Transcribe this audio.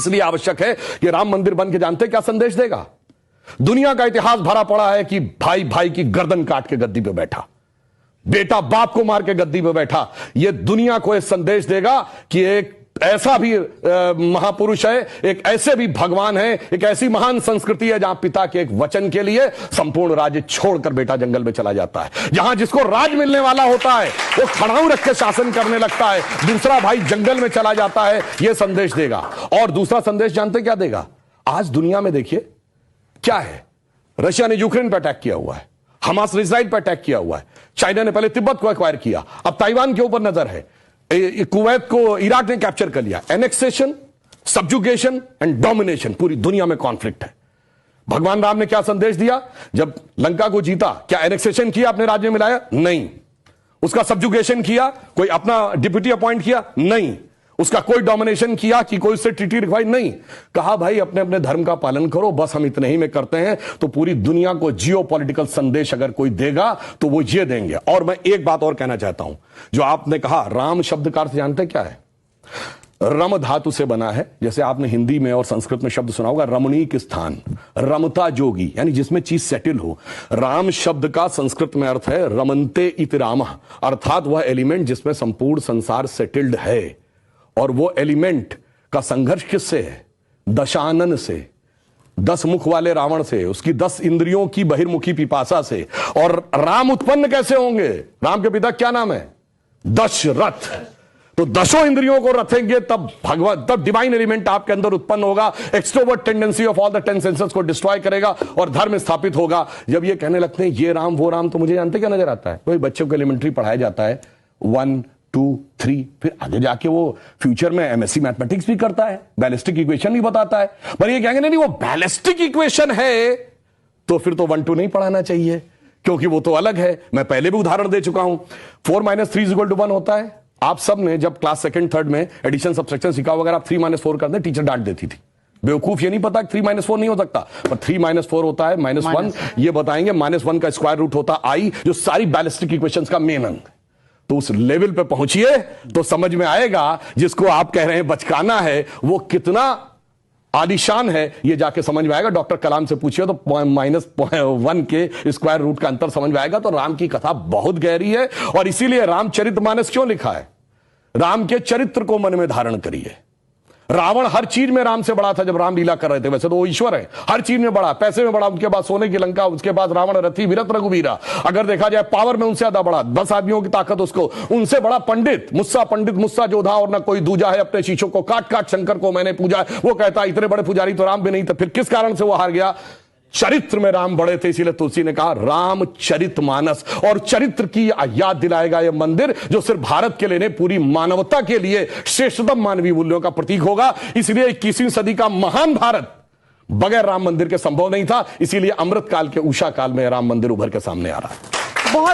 इसलिए आवश्यक है कि राम मंदिर बन के जानते क्या संदेश देगा? दुनिया का इतिहास भरा पड़ा है कि भाई भाई की गर्दन काट के गद्दी पे बैठा, बेटा बाप को मार के गद्दी पे बैठा। यह दुनिया को एक संदेश देगा कि एक ऐसा भी महापुरुष है, एक ऐसे भी भगवान है, एक ऐसी महान संस्कृति है जहां पिता के एक वचन के लिए संपूर्ण राज्य छोड़कर बेटा जंगल में चला जाता है। जहां जिसको राज मिलने वाला होता है वो खड़ाऊ रख के शासन करने लगता है, दूसरा भाई जंगल में चला जाता है। यह संदेश देगा। और दूसरा संदेश जानते क्या देगा? आज दुनिया में देखिए क्या है, रशिया ने यूक्रेन पर अटैक किया हुआ है, हमास ने इजराइल पर अटैक किया हुआ है, चाइना ने पहले तिब्बत को एक्वायर किया, अब ताइवान के ऊपर नजर है, कुवैत को इराक ने कैप्चर कर लिया। एनेक्सेशन, सब्जुगेशन एंड डोमिनेशन, पूरी दुनिया में कॉन्फ्लिक्ट है। भगवान राम ने क्या संदेश दिया? जब लंका को जीता, क्या एनेक्सेशन किया, अपने राज्य में लाया? नहीं। उसका सब्जुगेशन किया, कोई अपना डिप्यूटी अपॉइंट किया? नहीं। उसका कोई डोमिनेशन किया कि कोई उससे ट्रीटी रिक्वाई? नहीं। कहा भाई अपने अपने धर्म का पालन करो, बस हम इतने ही में करते हैं। तो पूरी दुनिया को जियो पॉलिटिकल संदेश अगर कोई देगा तो वो ये देंगे। और मैं एक बात और कहना चाहता हूं, जो आपने कहा राम शब्द का अर्थ जानते क्या है? रम धातु से बना है। जैसे आपने हिंदी में और संस्कृत में शब्द सुना होगा रमणीक स्थान, रमता जोगी, यानी जिसमें चीज सेटल हो। राम शब्द का संस्कृत में अर्थ है रमन्ते इति रामः, अर्थात वह एलिमेंट जिसमें संपूर्ण संसार सेटल्ड है। और वो एलिमेंट का संघर्ष किससे है? दशानन से, 10 मुख वाले रावण से, उसकी 10 इंद्रियों की बहिर्मुखी पिपासा से। और राम उत्पन्न कैसे होंगे? राम के पिता क्या नाम है? दशरथ। तो 10 इंद्रियों को रथेंगे तब भगवान, तब डिवाइन एलिमेंट आपके अंदर उत्पन्न होगा। Extrovert tendency of all the 10 senses को डिस्ट्रॉय करेगा और धर्म स्थापित होगा। जब ये कहने लगते हैं ये राम वो राम, तो मुझे जानते क्या नजर आता है? वही बच्चों को एलिमेंट्री पढ़ाया जाता है 1 2 3, फिर आगे जाके वो फ्यूचर में एमएससी मैथमेटिक्स भी करता है, बैलिस्टिक इक्वेशन भी बताता है। पर ये कहेंगे नहीं वो बैलिस्टिक इक्वेशन है तो फिर तो 1 2 नहीं पढ़ाना चाहिए, क्योंकि वो तो अलग है। मैं पहले भी उदाहरण दे चुका हूं। 4 - 3 = 1 होता है। आप सब ने जब क्लास 2nd 3rd में एडिशन सब्ट्रैक्शन सीखा, अगर आप 3 - 4 करते टीचर डांट देती थी, बेवकूफ। ये नहीं पता 3 - 4 नहीं हो सकता, पर 3 - 4 होता है -1। ये बताएंगे -1 का स्क्वायर रूट होता आई, जो सारी बैलिस्टिक इक्वेशंस का मेन अंग। तो उस लेवल पे पहुंचिए तो समझ में आएगा जिसको आप कह रहे हैं बचकाना है वो कितना आलीशान है, ये जाके समझ में आएगा। डॉक्टर कलाम से पूछिए तो -1 के स्क्वायर रूट का अंतर समझ में आएगा। तो राम की कथा बहुत गहरी है और इसीलिए रामचरितमानस क्यों लिखा है? राम के चरित्र को मन में धारण करिए। रावण हर चीज में राम से बड़ा था जब राम लीला कर रहे थे। वैसे तो वो ईश्वर है, हर चीज में बड़ा, पैसे में बड़ा, उनके बाद सोने की लंका, उसके बाद रावण रथी विरत रघुवीरा। अगर देखा जाए पावर में उनसे ज्यादा बड़ा, 10 आदमियों की ताकत उसको, उनसे बड़ा पंडित मुस्सा जोधा और ना कोई दूजा है, अपने शीशों को काट काट शंकर को मैंने पूजा। वो कहता इतने बड़े पुजारी तो राम भी नहीं थे, फिर किस कारण से वो हार गया? चरित्र में राम बड़े थे। इसीलिए तुलसी ने कहा रामचरितमानस। और चरित्र की याद दिलाएगा यह मंदिर, जो सिर्फ भारत के लिए नहीं पूरी मानवता के लिए श्रेष्ठतम मानवीय मूल्यों का प्रतीक होगा। इसलिए 21वीं सदी का महान भारत बगैर राम मंदिर के संभव नहीं था। इसीलिए अमृत काल के उषा काल में राम मंदिर उभर के सामने आ रहा है। बहुत